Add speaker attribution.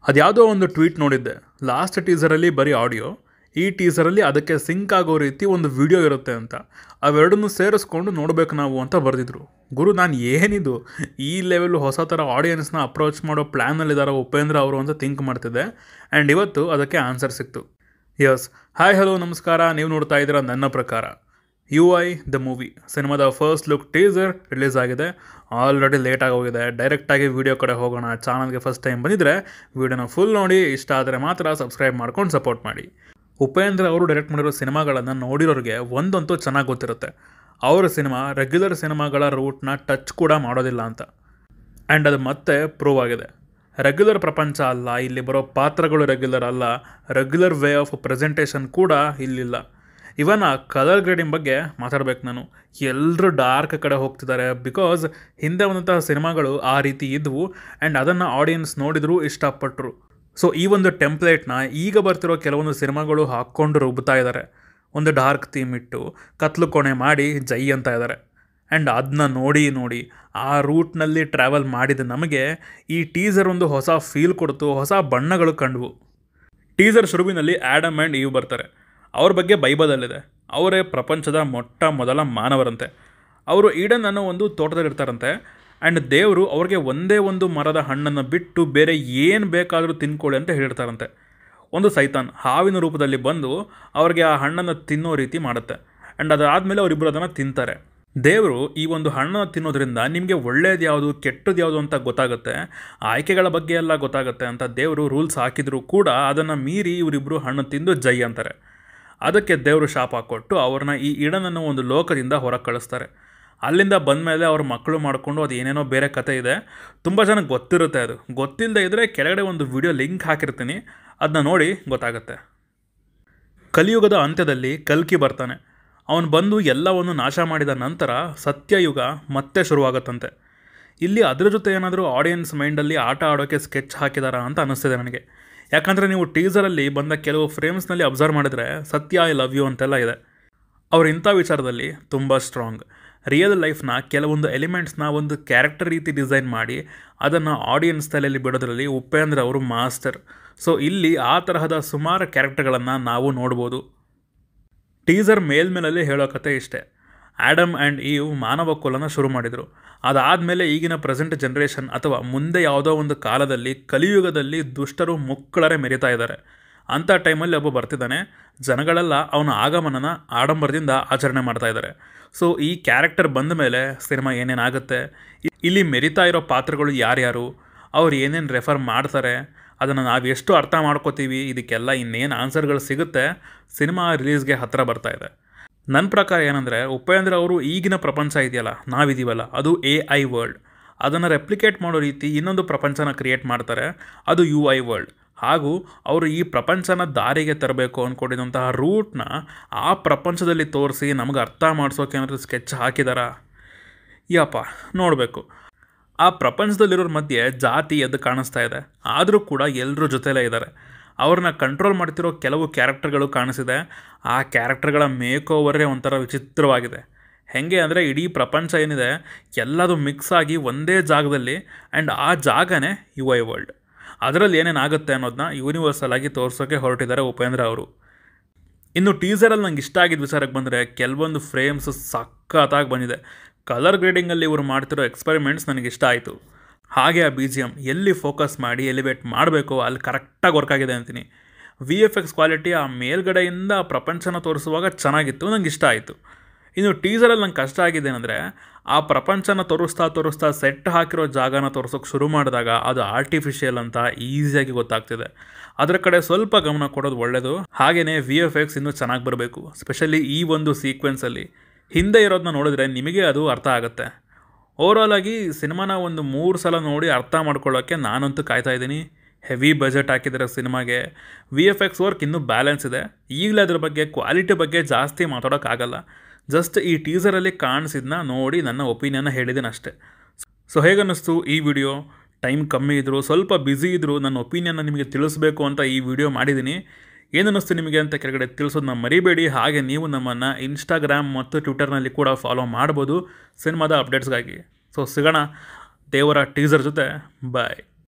Speaker 1: ಅದ್ಯಾವುದೋ ಒಂದು ಟ್ವೀಟ್ ನೋಡಿದ್ದೆ. ಲಾಸ್ಟ್ ಟೀಸರಲ್ಲಿ ಬರೀ ಆಡಿಯೋ, ಈ ಟೀಸರಲ್ಲಿ ಅದಕ್ಕೆ ಸಿಂಕ್ ಆಗೋ ರೀತಿ ಒಂದು ವಿಡಿಯೋ ಇರುತ್ತೆ ಅಂತ. ಅವೆರಡನ್ನೂ ಸೇರಿಸ್ಕೊಂಡು ನೋಡಬೇಕು ನಾವು ಅಂತ ಬರೆದಿದ್ರು. ಗುರು, ನಾನು ಏನಿದು ಈ ಲೆವೆಲ್ ಹೊಸ ಥರ ಆಡಿಯನ್ಸ್ನ ಅಪ್ರೋಚ್ ಮಾಡೋ ಪ್ಲ್ಯಾನಲ್ಲಿದ್ದಾರೆ ಉಪೇಂದ್ರ ಅವರು ಅಂತ ಥಿಂಕ್ ಮಾಡ್ತಿದ್ದೆ. ಆ್ಯಂಡ್ ಇವತ್ತು ಅದಕ್ಕೆ ಆನ್ಸರ್ ಸಿಕ್ತು. ಯಸ್, ಹಾಯ್ ಹಲೋ ನಮಸ್ಕಾರ. ನೀವು ನೋಡ್ತಾ ಇದ್ದೀರಾ ನನ್ನ ಪ್ರಕಾರ. UI ದ ಮೂವಿ ಸಿನಿಮಾದ ಫಸ್ಟ್ ಲುಕ್ ಟೀಸರ್ ರಿಲೀಸ್ ಆಗಿದೆ. ಆಲ್ರೆಡಿ ಲೇಟಾಗಿ ಹೋಗಿದೆ. ಡೈರೆಕ್ಟಾಗಿ ವೀಡಿಯೋ ಕಡೆ ಹೋಗೋಣ. ಚಾನಲ್ಗೆ ಫಸ್ಟ್ ಟೈಮ್ ಬಂದಿದ್ದರೆ ವೀಡಿಯೋನ ಫುಲ್ ನೋಡಿ, ಇಷ್ಟ ಆದರೆ ಮಾತ್ರ ಸಬ್ಸ್ಕ್ರೈಬ್ ಮಾಡ್ಕೊಂಡು ಸಪೋರ್ಟ್ ಮಾಡಿ. ಉಪೇಂದ್ರ ಅವರು ಡೈರೆಕ್ಟ್ ಮಾಡಿರೋ ಸಿನಿಮಾಗಳನ್ನು ನೋಡಿರೋರಿಗೆ ಒಂದಂತೂ ಚೆನ್ನಾಗಿ ಗೊತ್ತಿರುತ್ತೆ, ಅವರ ಸಿನಿಮಾ ರೆಗ್ಯುಲರ್ ಸಿನಿಮಾಗಳ ರೂಟ್ನ ಟಚ್ ಕೂಡ ಮಾಡೋದಿಲ್ಲ ಅಂತ. ಆ್ಯಂಡ್ ಅದು ಮತ್ತೆ ಪ್ರೂವ್ ಆಗಿದೆ. ರೆಗ್ಯುಲರ್ ಪ್ರಪಂಚ ಅಲ್ಲ, ಇಲ್ಲಿ ಬರೋ ಪಾತ್ರಗಳು ರೆಗ್ಯುಲರ್ ಅಲ್ಲ, ರೆಗ್ಯುಲರ್ ವೇ ಆಫ್ ಪ್ರೆಸೆಂಟೇಷನ್ ಕೂಡ ಇಲ್ಲಿಲ್ಲ. ಇವನ್ ಆ ಕಲರ್ ಗ್ರೇಡಿಂಗ್ ಬಗ್ಗೆ ಮಾತಾಡ್ಬೇಕು ನಾನು. ಎಲ್ಲರೂ ಡಾರ್ಕ್ ಕಡೆ ಹೋಗ್ತಿದ್ದಾರೆ, ಬಿಕಾಸ್ ಹಿಂದೆ ಬಂದಂತಹ ಸಿನಿಮಾಗಳು ಆ ರೀತಿ ಇದ್ವು ಆ್ಯಂಡ್ ಅದನ್ನು ಆಡಿಯನ್ಸ್ ನೋಡಿದ್ರು, ಇಷ್ಟಪಟ್ಟರು. ಸೊ ಈ ಒಂದು ಟೆಂಪ್ಲೇಟ್ನ ಈಗ ಬರ್ತಿರೋ ಕೆಲವೊಂದು ಸಿನಿಮಾಗಳು ಹಾಕ್ಕೊಂಡು ರುಬ್ತಾ ಇದ್ದಾರೆ. ಒಂದು ಡಾರ್ಕ್ ಥೀಮ್ ಇಟ್ಟು ಕತ್ಲು ಕೋಣೆ ಮಾಡಿ ಜೈ ಅಂತ ಇದ್ದಾರೆ. ಆ್ಯಂಡ್ ಅದನ್ನ ನೋಡಿ ಆ ರೂಟ್ನಲ್ಲಿ ಟ್ರಾವೆಲ್ ಮಾಡಿದ ನಮಗೆ ಈ ಟೀಸರ್ ಒಂದು ಹೊಸ ಫೀಲ್ ಕೊಡ್ತು, ಹೊಸ ಬಣ್ಣಗಳು ಕಂಡ್ವು. ಟೀಸರ್ ಶುರುವಿನಲ್ಲಿ ಆ್ಯಡಮ್ ಆ್ಯಂಡ್ ಈವ್ ಬರ್ತಾರೆ. ಅವ್ರ ಬಗ್ಗೆ ಬೈಬಲಲ್ಲಿದೆ. ಅವರೇ ಪ್ರಪಂಚದ ಮೊದಲ ಮಾನವರಂತೆ. ಅವರು ಈಡನ್ ಅನ್ನೋ ಒಂದು ತೋಟದಲ್ಲಿರ್ತಾರಂತೆ. ಆ್ಯಂಡ್ ದೇವರು ಅವ್ರಿಗೆ ಒಂದೇ ಒಂದು ಮರದ ಹಣ್ಣನ್ನು ಬಿಟ್ಟು ಬೇರೆ ಏನು ಬೇಕಾದರೂ ತಿನ್ಕೊಳ್ಳಿ ಅಂತ ಹೇಳಿರ್ತಾರಂತೆ. ಒಂದು ಸೈತಾನ್ ಹಾವಿನ ರೂಪದಲ್ಲಿ ಬಂದು ಅವ್ರಿಗೆ ಆ ಹಣ್ಣನ್ನು ತಿನ್ನೋ ರೀತಿ ಮಾಡುತ್ತೆ. ಆ್ಯಂಡ್ ಅದಾದಮೇಲೆ ಅವರಿಬ್ಬರು ಅದನ್ನು ತಿಂತಾರೆ. ದೇವರು ಈ ಒಂದು ಹಣ್ಣನ್ನು ತಿನ್ನೋದ್ರಿಂದ ನಿಮಗೆ ಒಳ್ಳೇದು ಯಾವುದು ಕೆಟ್ಟದ್ದು ಯಾವುದು ಅಂತ ಗೊತ್ತಾಗುತ್ತೆ, ಆಯ್ಕೆಗಳ ಬಗ್ಗೆ ಎಲ್ಲ ಗೊತ್ತಾಗುತ್ತೆ ಅಂತ ದೇವರು ರೂಲ್ಸ್ ಹಾಕಿದರೂ ಕೂಡ ಅದನ್ನು ಮೀರಿ ಇವರಿಬ್ಬರು ಹಣ್ಣು ತಿಂದು ಜೈ ಅಂತಾರೆ. ಅದಕ್ಕೆ ದೇವರು ಶಾಪ ಕೊಟ್ಟು ಅವ್ರನ್ನ ಈ ಈಡನನ್ನು ಒಂದು ಲೋಕದಿಂದ ಹೊರಗೆ ಕಳಿಸ್ತಾರೆ. ಅಲ್ಲಿಂದ ಬಂದಮೇಲೆ ಅವ್ರ ಮಕ್ಕಳು ಮಾಡಿಕೊಂಡು ಅದು ಏನೇನೋ ಬೇರೆ ಕತೆ ಇದೆ. ತುಂಬ ಜನಕ್ಕೆ ಗೊತ್ತಿರುತ್ತೆ. ಅದು ಗೊತ್ತಿಲ್ಲದೆ ಇದ್ದರೆ ಕೆಳಗಡೆ ಒಂದು ವಿಡಿಯೋ ಲಿಂಕ್ ಹಾಕಿರ್ತೀನಿ, ಅದನ್ನ ನೋಡಿ ಗೊತ್ತಾಗುತ್ತೆ. ಕಲಿಯುಗದ ಅಂತ್ಯದಲ್ಲಿ ಕಲ್ಕಿ ಬರ್ತಾನೆ. ಅವನು ಬಂದು ಎಲ್ಲವನ್ನು ನಾಶ ಮಾಡಿದ ನಂತರ ಸತ್ಯಯುಗ ಮತ್ತೆ ಶುರುವಾಗುತ್ತಂತೆ. ಇಲ್ಲಿ ಅದರ ಜೊತೆ ಏನಾದರೂ ಆಡಿಯನ್ಸ್ ಮೈಂಡಲ್ಲಿ ಆಟ ಆಡೋಕ್ಕೆ ಸ್ಕೆಚ್ ಹಾಕಿದಾರಾ ಅಂತ ಅನ್ನಿಸ್ತಿದೆ ನನಗೆ. ಯಾಕಂದರೆ ನೀವು ಟೀಸರಲ್ಲಿ ಬಂದ ಕೆಲವು ಫ್ರೇಮ್ಸ್ನಲ್ಲಿ ಅಬ್ಸರ್ವ್ ಮಾಡಿದರೆ ಸತ್ಯ ಐ ಲವ್ ಯು ಅಂತೆಲ್ಲ ಇದೆ. ಅವ್ರು ಇಂಥ ವಿಚಾರದಲ್ಲಿ ತುಂಬ ಸ್ಟ್ರಾಂಗ್. ರಿಯಲ್ ಲೈಫ್ನ ಕೆಲವೊಂದು ಎಲಿಮೆಂಟ್ಸ್ನ ಒಂದು ಕ್ಯಾರೆಕ್ಟರ್ ರೀತಿ ಡಿಸೈನ್ ಮಾಡಿ ಅದನ್ನು ಆಡಿಯನ್ಸ್ ತಲೆಯಲ್ಲಿ ಬಿಡೋದ್ರಲ್ಲಿ ಉಪೇಂದ್ರ ಅವರು ಮಾಸ್ಟರ್. ಸೊ ಇಲ್ಲಿ ಆ ತರಹದ ಸುಮಾರು ಕ್ಯಾರೆಕ್ಟರ್ಗಳನ್ನು ನಾವು ನೋಡ್ಬೋದು. ಟೀಸರ್ ಮೇಲ್ಮೇಲಲ್ಲಿ ಹೇಳೋ ಕತೆ ಇಷ್ಟೇ. ಆ್ಯಡಮ್ ಆ್ಯಂಡ್ ಈವ್ ಮಾನವ ಕುಲನ ಶುರು ಮಾಡಿದರು. ಅದಾದಮೇಲೆ ಈಗಿನ ಪ್ರೆಸೆಂಟ್ ಜನ್ರೇಷನ್ ಅಥವಾ ಮುಂದೆ ಯಾವುದೋ ಒಂದು ಕಾಲದಲ್ಲಿ ಕಲಿಯುಗದಲ್ಲಿ ದುಷ್ಟರು ಮುಕ್ಕಳರೆ ಮೆರಿತಾ ಇದ್ದಾರೆ. ಅಂಥ ಟೈಮಲ್ಲಿ ಒಬ್ಬ ಬರ್ತಿದ್ದಾನೆ. ಜನಗಳೆಲ್ಲ ಅವನ ಆಗಮನನ ಆಡಂಬರದಿಂದ ಆಚರಣೆ ಮಾಡ್ತಾ ಇದ್ದಾರೆ. ಸೊ ಈ ಕ್ಯಾರೆಕ್ಟರ್ ಬಂದ ಮೇಲೆ ಸಿನಿಮಾ ಏನೇನಾಗುತ್ತೆ, ಇಲ್ಲಿ ಮೆರಿತಾ ಇರೋ ಪಾತ್ರಗಳು ಯಾರ್ಯಾರು, ಅವ್ರು ಏನೇನು ರೆಫರ್ ಮಾಡ್ತಾರೆ, ಅದನ್ನು ನಾವು ಎಷ್ಟು ಅರ್ಥ ಮಾಡ್ಕೋತೀವಿ, ಇದಕ್ಕೆಲ್ಲ ಇನ್ನೇನು ಆನ್ಸರ್ಗಳು ಸಿಗುತ್ತೆ. ಸಿನಿಮಾ ರಿಲೀಸ್ಗೆ ಹತ್ತಿರ ಬರ್ತಾ ಇದೆ. ನನ್ನ ಪ್ರಕಾರ ಏನಂದರೆ, ಉಪೇಂದ್ರ ಅವರು ಈಗಿನ ಪ್ರಪಂಚ ಇದೆಯಲ್ಲ, ನಾವಿದ್ದೀವಲ್ಲ, ಅದು AI ವರ್ಲ್ಡ್. ಅದನ್ನು ರೆಪ್ಲಿಕೇಟ್ ಮಾಡೋ ರೀತಿ ಇನ್ನೊಂದು ಪ್ರಪಂಚನ ಕ್ರಿಯೇಟ್ ಮಾಡ್ತಾರೆ, ಅದು UI ವರ್ಲ್ಡ್. ಹಾಗೂ ಅವರು ಈ ಪ್ರಪಂಚನ ದಾರಿಗೆ ತರಬೇಕು ಅಂದ್ಕೊಂಡಿದ್ದಂತಹ ರೂಟ್ನ ಆ ಪ್ರಪಂಚದಲ್ಲಿ ತೋರಿಸಿ ನಮಗೆ ಅರ್ಥ ಮಾಡಿಸೋಕೆ ಏನಾದರೂ ಸ್ಕೆಚ್ ಹಾಕಿದಾರಾ? ಯಪ್ಪ, ನೋಡಬೇಕು. ಆ ಪ್ರಪಂಚದಲ್ಲಿರೋರ ಮಧ್ಯೆ ಜಾತಿ ಎದ್ದು ಕಾಣಿಸ್ತಾ ಇದೆ, ಆದರೂ ಕೂಡ ಎಲ್ಲರೂ ಜೊತೆಲೇ ಇದ್ದಾರೆ. ಅವ್ರನ್ನ ಕಂಟ್ರೋಲ್ ಮಾಡ್ತಿರೋ ಕೆಲವು ಕ್ಯಾರೆಕ್ಟರ್ಗಳು ಕಾಣಿಸಿದೆ. ಆ ಕ್ಯಾರೆಕ್ಟರ್ಗಳ ಮೇಕ್ ಓವರೇ ಒಂಥರ ವಿಚಿತ್ರವಾಗಿದೆ. ಹೇಗೆ ಅಂದರೆ, ಇಡೀ ಪ್ರಪಂಚ ಏನಿದೆ ಎಲ್ಲದು ಮಿಕ್ಸ್ ಆಗಿ ಒಂದೇ ಜಾಗದಲ್ಲಿ, ಆ್ಯಂಡ್ ಆ ಜಾಗನೇ UI ವರ್ಲ್ಡ್. ಅದರಲ್ಲಿ ಏನೇನಾಗುತ್ತೆ ಅನ್ನೋದನ್ನ ಯೂನಿವರ್ಸಲ್ ಆಗಿ ತೋರಿಸೋಕೆ ಹೊರಟಿದ್ದಾರೆ ಉಪೇಂದ್ರ ಅವರು. ಇನ್ನು ಟೀಸರಲ್ಲಿ ನಂಗೆ ಇಷ್ಟ ಆಗಿದ್ದ ವಿಚಾರಕ್ಕೆ ಬಂದರೆ, ಕೆಲವೊಂದು ಫ್ರೇಮ್ಸ್ ಸಖತ್ತಾಗಿ ಬಂದಿದೆ. ಕಲರ್ ಗ್ರೇಡಿಂಗಲ್ಲಿ ಇವರು ಮಾಡ್ತಿರೋ ಎಕ್ಸ್ಪೆರಿಮೆಂಟ್ಸ್ ನನಗೆ ಇಷ್ಟ ಆಯಿತು. ಹಾಗೆ ಆ BGM ಎಲ್ಲಿ ಫೋಕಸ್ ಮಾಡಿ ಎಲಿವೇಟ್ ಮಾಡಬೇಕು ಅಲ್ಲಿ ಕರೆಕ್ಟಾಗಿ ವರ್ಕ್ ಆಗಿದೆ ಅಂತೀನಿ. VFX ಕ್ವಾಲಿಟಿ ಆ ಮೇಲ್ಗಡೆಯಿಂದ ಪ್ರಪಂಚನ ತೋರಿಸುವಾಗ ಚೆನ್ನಾಗಿತ್ತು, ನಂಗೆ ಇಷ್ಟ ಆಯಿತು. ಇನ್ನು ಟೀಸರಲ್ಲಿ ನಂಗೆ ಕಷ್ಟ ಆಗಿದೆ ಅಂದರೆ, ಆ ಪ್ರಪಂಚನ ತೋರಿಸ್ತಾ ಸೆಟ್ ಹಾಕಿರೋ ಜಾಗನ ತೋರಿಸೋಕೆ ಶುರು ಮಾಡಿದಾಗ ಅದು ಆರ್ಟಿಫಿಷಿಯಲ್ ಅಂತ ಈಸಿಯಾಗಿ ಗೊತ್ತಾಗ್ತಿದೆ. ಅದರ ಕಡೆ ಸ್ವಲ್ಪ ಗಮನ ಕೊಡೋದು ಒಳ್ಳೆಯದು. ಹಾಗೆಯೇ VFX ಇನ್ನೂ ಚೆನ್ನಾಗಿ ಬರಬೇಕು, ಸ್ಪೆಷಲಿ ಈ ಒಂದು ಸೀಕ್ವೆನ್ಸಲ್ಲಿ. ಹಿಂದೆ ಇರೋದನ್ನ ನೋಡಿದ್ರೆ ನಿಮಗೆ ಅದು ಅರ್ಥ ಆಗುತ್ತೆ. ಓವರಾಲ್ ಆಗಿ ಸಿನಿಮಾನ ಒಂದು 3 ಸಲ ನೋಡಿ ಅರ್ಥ ಮಾಡ್ಕೊಳ್ಳೋಕ್ಕೆ ನಾನಂತೂ ಕಾಯ್ತಾ ಇದ್ದೀನಿ. ಹೆವಿ ಬಜೆಟ್ ಹಾಕಿದರೆ ಸಿನಿಮಾಗೆ. VFX ವರ್ಕ್ ಇನ್ನೂ ಬ್ಯಾಲೆನ್ಸ್ ಇದೆ. ಈಗಲೇ ಅದ್ರ ಬಗ್ಗೆ ಕ್ವಾಲಿಟಿ ಬಗ್ಗೆ ಜಾಸ್ತಿ ಮಾತಾಡೋಕ್ಕಾಗಲ್ಲ. ಜಸ್ಟ್ ಈ ಟೀಸರಲ್ಲಿ ಕಾಣಿಸಿದ್ನ ನೋಡಿ ನನ್ನ ಒಪಿನಿಯನ್ನ ಹೇಳಿದ್ದೀನಿ ಅಷ್ಟೇ. ಸೊ ಹೇಗನ್ನಿಸ್ತು ಈ ವಿಡಿಯೋ? ಟೈಮ್ ಕಮ್ಮಿ ಇದ್ದರೂ, ಸ್ವಲ್ಪ ಬ್ಯುಸಿ ಇದ್ದರೂ ನನ್ನ ಒಪಿನಿಯನ್ನ ನಿಮಗೆ ತಿಳಿಸ್ಬೇಕು ಅಂತ ಈ ವಿಡಿಯೋ ಮಾಡಿದ್ದೀನಿ. ಏನನ್ನಿಸ್ತು ನಿಮಗೆ ಅಂತ ಕೆಳಗಡೆ ತಿಳಿಸೋದನ್ನ ಮರಿಬೇಡಿ. ಹಾಗೆ ನೀವು ನಮ್ಮನ್ನು ಇನ್ಸ್ಟಾಗ್ರಾಮ್ ಮತ್ತು ಟ್ವಿಟರ್ನಲ್ಲಿ ಕೂಡ ಫಾಲೋ ಮಾಡ್ಬೋದು ಸಿನಿಮಾದ ಅಪ್ಡೇಟ್ಸ್ಗಾಗಿ. ಸೊ ಸಿಗೋಣ ದೇವರ ಟೀಸರ್ ಜೊತೆ. ಬಾಯ್.